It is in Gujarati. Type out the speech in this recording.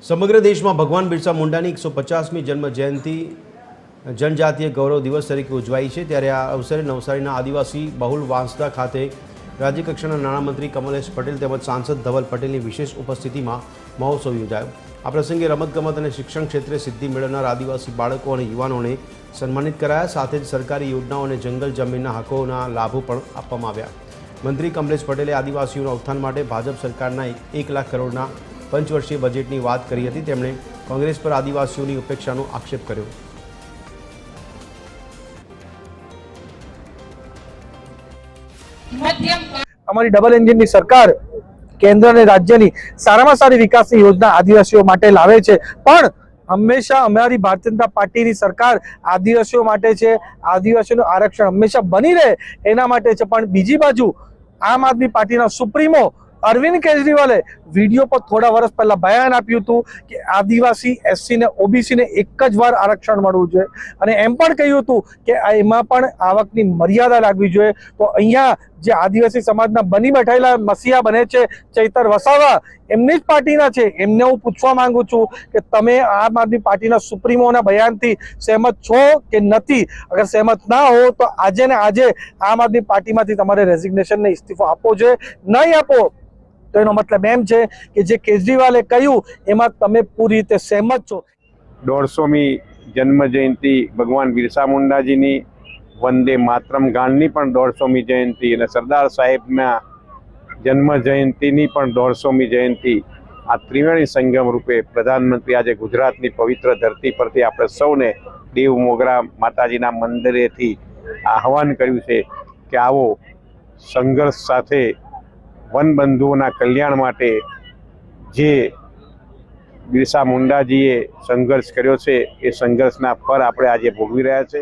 સમગ્ર દેશમાં ભગવાન બિરસા મુંડાની 150મી જન્મ જયંતિ જનજાતીય ગૌરવ દિવસ તરીકે ઉજવાઈ છે। ત્યારે આ અવસરે નવસારીના આદિવાસી બહુલ વાંસદા ખાતે રાજ્યકક્ષાના નાણામંત્રી કમલેશ પટેલ તેમજ સાંસદ ધવલ પટેલની વિશેષ ઉપસ્થિતિમાં મહોત્સવ યોજાયો। આ પ્રસંગે રમતગમત અને શિક્ષણ ક્ષેત્રે સિદ્ધિ મેળવનાર આદિવાસી બાળકો અને યુવાનોને સન્માનિત કરાયા। સાથે જ સરકારી યોજનાઓ અને જંગલ જમીનના હકોના લાભો પણ આપવામાં આવ્યા। મંત્રી કમલેશ પટેલે આદિવાસીઓના ઉત્થાન માટે ભાજપ સરકારના 1 લાખ કરોડના પંચવર્ષીય બજેટની વાત કરી હતી। તેમણે કોંગ્રેસ પર આદિવાસીઓની ઉપેક્ષાનો આક્ષેપ કર્યો। અમારી ડબલ એન્જિનની સરકાર કેન્દ્ર અને રાજ્યની સારામાં સારી વિકાસની યોજના આદિવાસીઓ માટે લાવે છે, પણ હંમેશા અમારી ભારતીય જનતા પાર્ટીની સરકાર આદિવાસીઓ માટે છે। આદિવાસીઓનું આરક્ષણ હંમેશા બની રહે એના માટે છે। પણ બીજી બાજુ આમ આદમી પાર્ટીના સુપ્રીમો અરવિંદ કેજરીવાલે વિડીયો પર થોડા વર્ષ પહેલા બયાન આપ્યું હતું કે આદિવાસી એસસી ને ઓબીસી ને એક જ વાર આરક્ષણ મળવું જોઈએ અને એમ પણ કહ્યું હતું કે એમાં પણ આવકની મર્યાદા લાગવી જોઈએ। તો અહીંયા જે આદિવાસી સમાજના બની બેઠેલા મસીહા બને છે ચૈતર વસાવા એમની જ પાર્ટીના છે, એમને હું પૂછવા માંગુ છું કે તમે આમ આદમી પાર્ટીના સુપ્રીમોના બયાનથી સહેમત છો કે નથી? અગર સહેમત ના હો તો આજે ને આજે આમ આદમી પાર્ટીમાંથી તમારે રેઝિગ્નેશન ને ઇસ્તીફો આપવો જોઈએ। નહીં આપો તો એનો મતલબ એમ છે કે જે કેજરીવાલે કહ્યું એમાં તમે પૂરી રીતે સહેમત છો। 150મી જન્મ જયંતિ ભગવાન બિરસા મુંડાજીની, વંદે માતરમ ગાનની પણ 150મી જયંતિ અને સરદાર સાહેબના જન્મ જયંતિની પણ 150મી જયંતિ, આ ત્રિવેણી સંગમ રૂપે પ્રધાનમંત્રી આજે ગુજરાતની પવિત્ર ધરતી પરથી આપણે સૌને દેવ મોગરા માતાજીના મંદિરેથી આહવાન કર્યું છે કે આવો સંઘર્ષ સાથે વનબંધુઓના કલ્યાણ માટે જે બિરસા મુંડાજીએ સંઘર્ષ કર્યો છે એ સંઘર્ષના ફળ આપણે આજે ભોગવી રહ્યા છે।